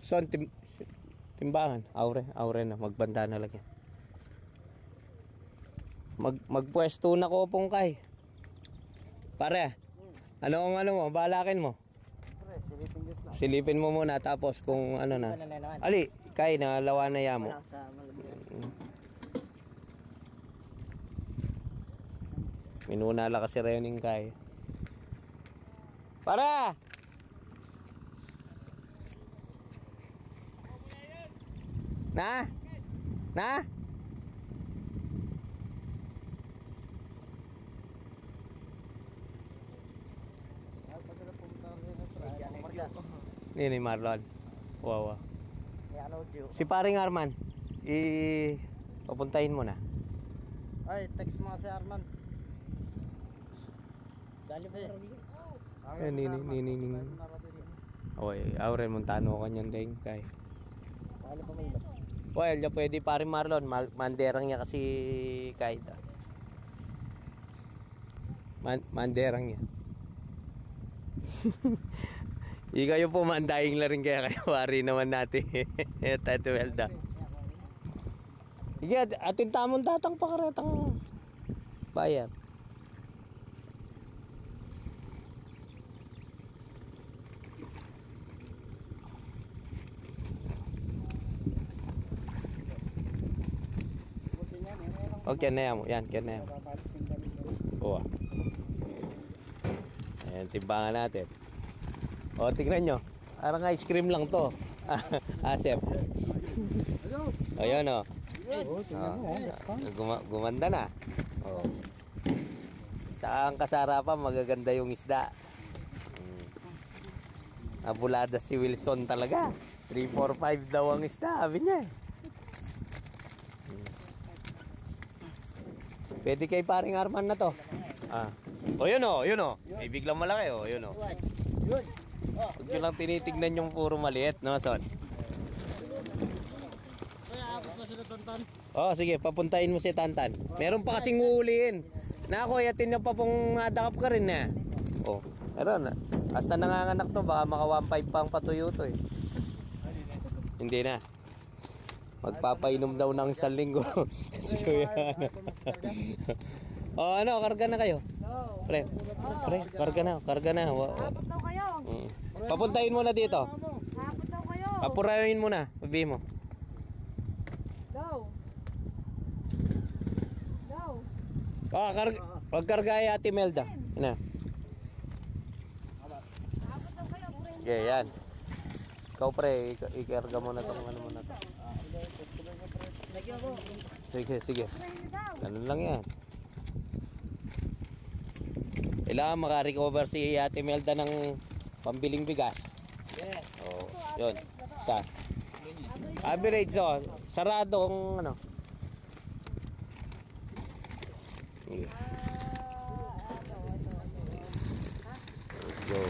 Son, timbangan. Aure na. Magbanda na lang yan. Magpwesto na ko pong kay. Pare, ano mo? Balakin mo. Silipin mo muna tapos kung ano na. Ali, kay na lawa na ya mo. Minuna lang kasi rening kay. Para! Na? Ini Marlon. Wow. Si paring Arman, papuntahin mo na. Ay, text mo si Arman. Dali po Ni. Oy, Aure Montano kanyan ding kay. Dali po may iba. Well, ya pwede paring Marlon, manderang niya kasi kahit. Manderang niya. Ikayo po mandaing la rin kaya wari naman natin. Tato Welda. Sige, atin tamon datang pakaretang bayar. Okay na yan mo. Yan, kaya na yan. Oo. Ayan, timbangan natin. O, tignan nyo. Parang ice cream lang to. Asep. Ayan o. Gumanda na. O. Tsaka ang kasarapan, magaganda yung isda. Abulada si Wilson talaga. 3, 4, 5 daw ang isda. Sabi niya eh. Pwede kay paring Arman na to. O yun o. May biglang malaki o. Yun o. Huwag nyo lang tinitignan yung puro maliit, no, Son? Oh, sige, papuntahin mo si Tantan. Meron pa kasing uuliin. Nako, yatin na pa pong nadakap ka rin na. Oh, meron na. Hasta nanganganak to, baka maka 1.5 pang patuyo to eh. Hindi na. Magpapainom daw ng 1 linggo. Sige, oh, ano, karga na kayo. Pre, karga na. Abot daw kayo. Papuntahin mo na dito. Abot daw kayo. Papurahin mo na, sabi mo. Go. Wag karga ay Ate Melda. Ina. Abot daw kayo. Okay, yan. Ikaw pre, ikarga mo na tong ano mo na to. Sige. Ganun lang yan. Kailangan makarecover si Ate Melda ng pambiling bigas. Oh, yun. Sa average so, saradong ano. Go.